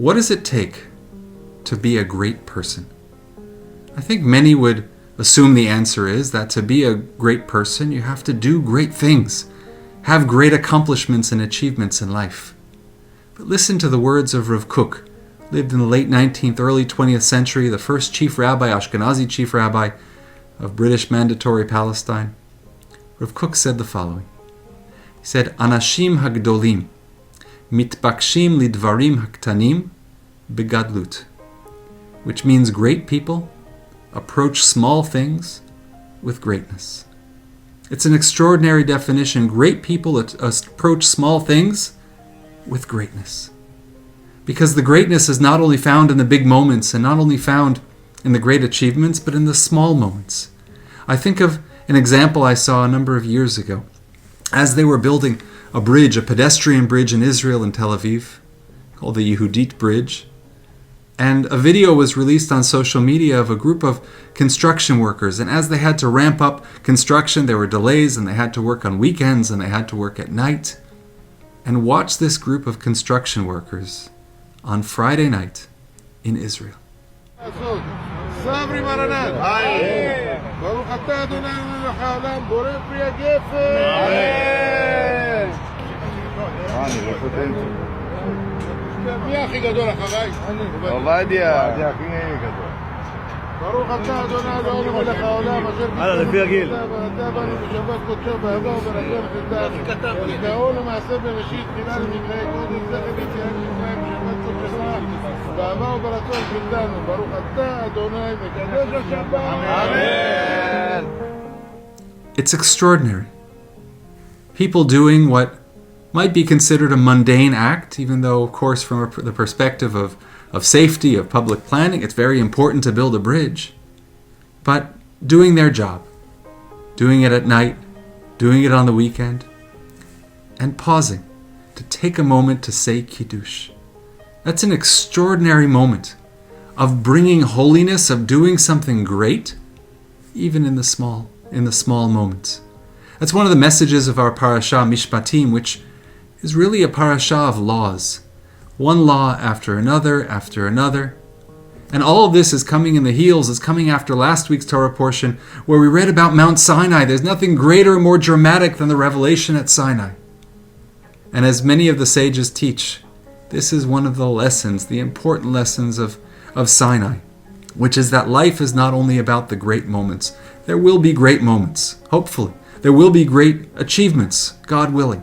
What does it take to be a great person? I think many would assume the answer is that to be a great person, you have to do great things, have great accomplishments and achievements in life. But listen to the words of Rav Kook, lived in the late 19th, early 20th century, the first chief rabbi, Ashkenazi chief rabbi of British Mandatory Palestine. Rav Kook said the following. He said, Anashim hagdolim mitbakshim lidvarim haktanim begadlut, which means great people approach small things with greatness. It's an extraordinary definition. Great people approach small things with greatness. Because the greatness is not only found in the big moments and not only found in the great achievements, but in the small moments. I think of an example I saw a number of years ago. As they were building a bridge, a pedestrian bridge in Israel and Tel Aviv, called the Yehudit Bridge, and a video was released on social media of a group of construction workers. And as they had to ramp up construction, there were delays and they had to work on weekends and they had to work at night. And watch this group of construction workers on Friday night in Israel. מי הכי גדול אחריי? עובדיה. ברוך אתה אדוני אלוהינו מלך העולם אשר ואתה בנו בשבת קודשו בעבר ובנתון חסדה ונקראו למעשה בראשית תחילה למקראי קודש זכר ויציאת מצרים בשבת קודשך בעבר וברצון חסדנו ברוך אתה אדוני מקדש השבת. Amen. It's extraordinary. People doing what might be considered a mundane act, even though, of course, from the perspective of safety, of public planning, it's very important to build a bridge. But doing their job, doing it at night, doing it on the weekend, and pausing to take a moment to say Kiddush. That's an extraordinary moment of bringing holiness, of doing something great, even in the small moments. That's one of the messages of our Parashat Mishpatim, which is really a parasha of laws. One law after another, And all of this is coming in the heels, is coming after last week's Torah portion where we read about Mount Sinai. There's nothing greater or more dramatic than the revelation at Sinai. And as many of the sages teach, this is one of the lessons, the important lessons of Sinai, which is that life is not only about the great moments. There will be great moments, hopefully. There will be great achievements, God willing.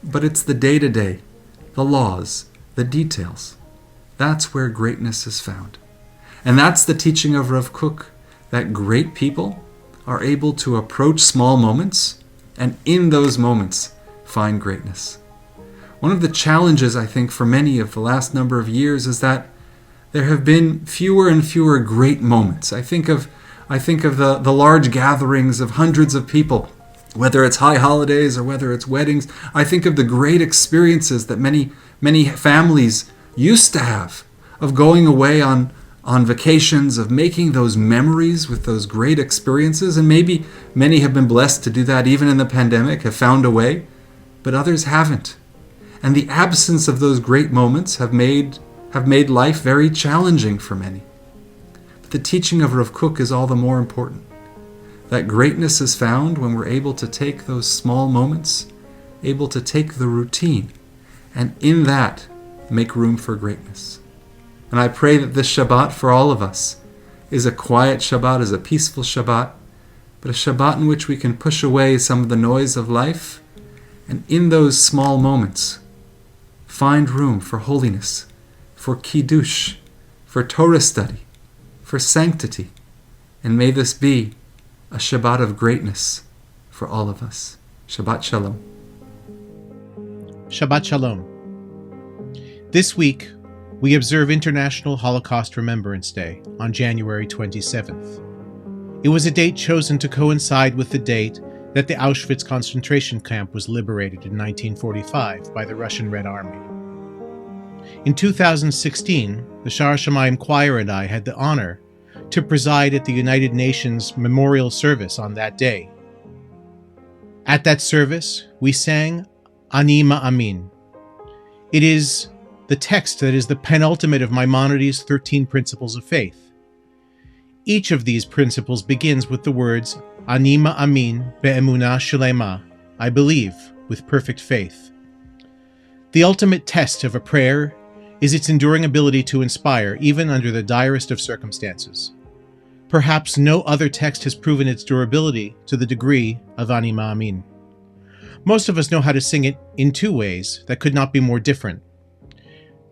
But it's the day-to-day, the laws, the details. That's where greatness is found. And that's the teaching of Rav Kook, that great people are able to approach small moments and in those moments find greatness. One of the challenges, I think, for many of the last number of years is that there have been fewer and fewer great moments. I think of the large gatherings of hundreds of people, whether it's high holidays or whether it's weddings. I think of the great experiences that many families used to have, of going away on vacations, of making those memories with those great experiences. And maybe many have been blessed to do that even in the pandemic, have found a way, but others haven't. And the absence of those great moments have made life very challenging for many. But the teaching of Rav Kook is all the more important. That greatness is found when we're able to take those small moments, able to take the routine, and in that, make room for greatness. And I pray that this Shabbat for all of us is a quiet Shabbat, is a peaceful Shabbat, but a Shabbat in which we can push away some of the noise of life, and in those small moments, find room for holiness, for Kiddush, for Torah study, for sanctity. And may this be a Shabbat of greatness for all of us. Shabbat Shalom. Shabbat Shalom. This week, we observe International Holocaust Remembrance Day on January 27th. It was a date chosen to coincide with the date that the Auschwitz concentration camp was liberated in 1945 by the Russian Red Army. In 2016, the Shaar Hashomayim choir and I had the honor to preside at the United Nations memorial service on that day. At that service, we sang Ani Ma'amin. It is the text that is the penultimate of Maimonides' 13 Principles of Faith. Each of these principles begins with the words, Ani ma'amin be'emunah shelema, I believe, with perfect faith. The ultimate test of a prayer is its enduring ability to inspire, even under the direst of circumstances. Perhaps no other text has proven its durability to the degree of Ani ma'amin. Most of us know how to sing it in two ways that could not be more different.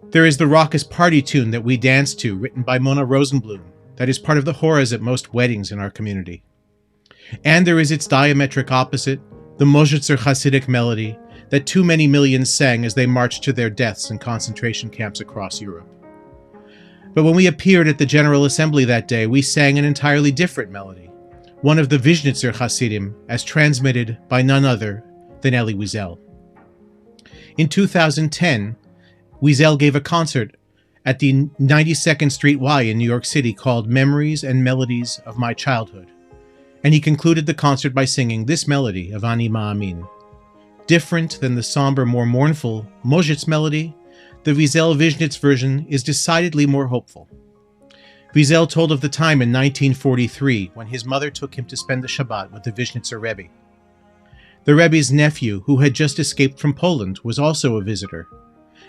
There is the raucous party tune that we dance to, written by Mona Rosenblum, that is part of the horas at most weddings in our community. And there is its diametric opposite, the Mozhitzer Hasidic melody that too many millions sang as they marched to their deaths in concentration camps across Europe. But when we appeared at the General Assembly that day, we sang an entirely different melody, one of the Vizhnitzer Hasidim, as transmitted by none other than Elie Wiesel. In 2010, Wiesel gave a concert at the 92nd Street Y in New York City called Memories and Melodies of My Childhood, and he concluded the concert by singing this melody of Ani ma'amin. Different than the somber, more mournful Mozhitz melody, the Wiesel-Vizhnitz version is decidedly more hopeful. Wiesel told of the time in 1943 when his mother took him to spend the Shabbat with the Vizhnitzer Rebbe. The Rebbe's nephew, who had just escaped from Poland, was also a visitor,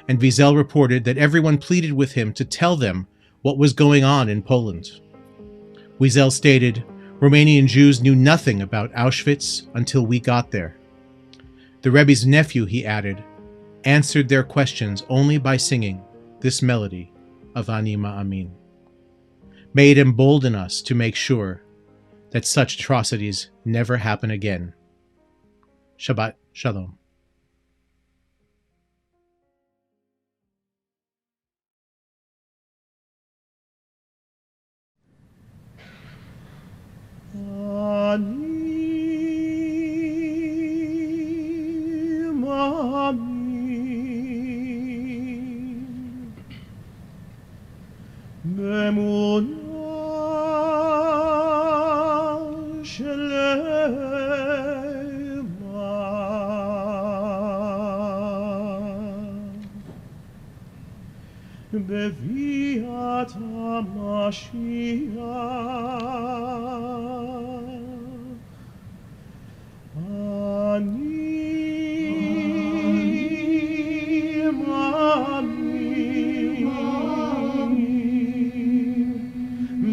and Wiesel reported that everyone pleaded with him to tell them what was going on in Poland. Wiesel stated, Romanian Jews knew nothing about Auschwitz until we got there. The Rebbe's nephew, he added, answered their questions only by singing this melody of Ani ma'amin. May it embolden us to make sure that such atrocities never happen again. Shabbat Shalom. בביאת המשיח אני מאמין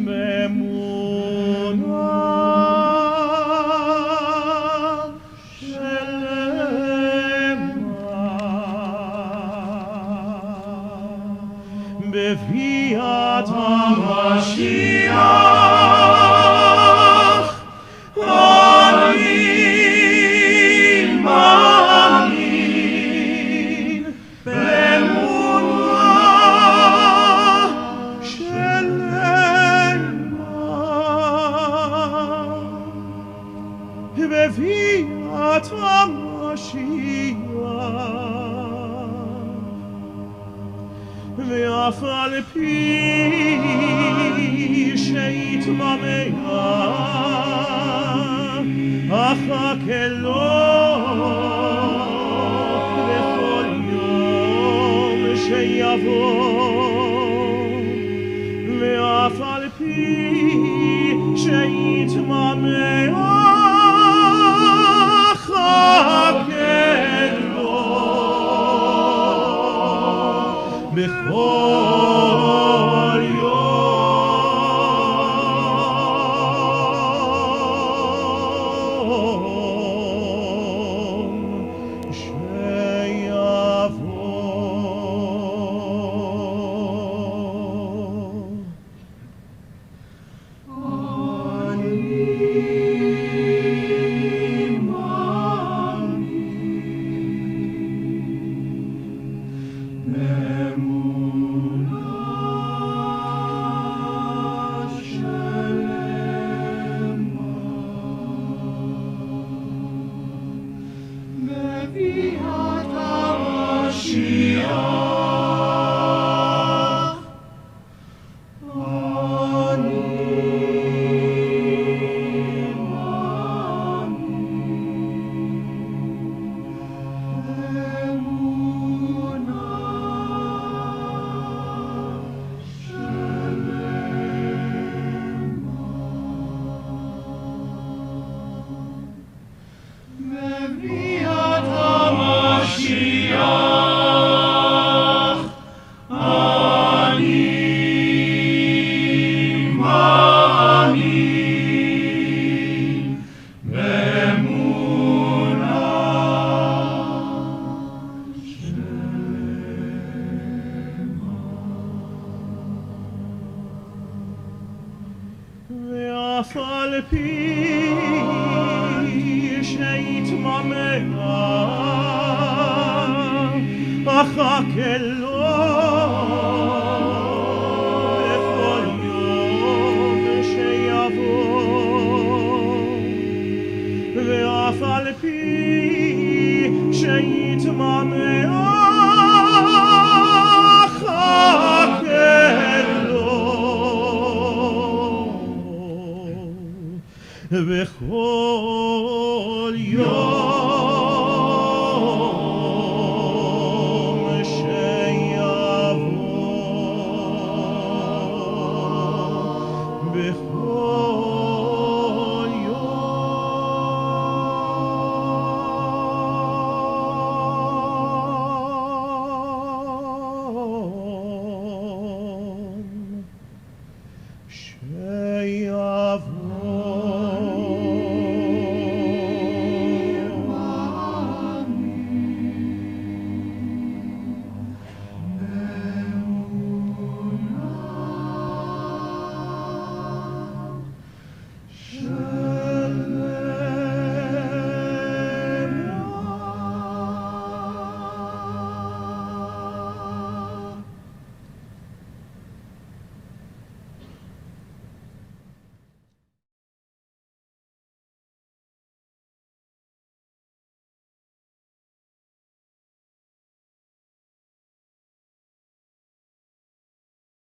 באמונה בביאת המשיח אני מאמין באמונה שלמה בביאת המשיח ואף על פי שיתממיה אחכה לו בכל יום שיבוא ואף על פי שיתממיה אחכה לו בכל יום שיבוא. שיתממע אחכה לו בכל יום שיבוא ואף על פי שיתממע בכל יום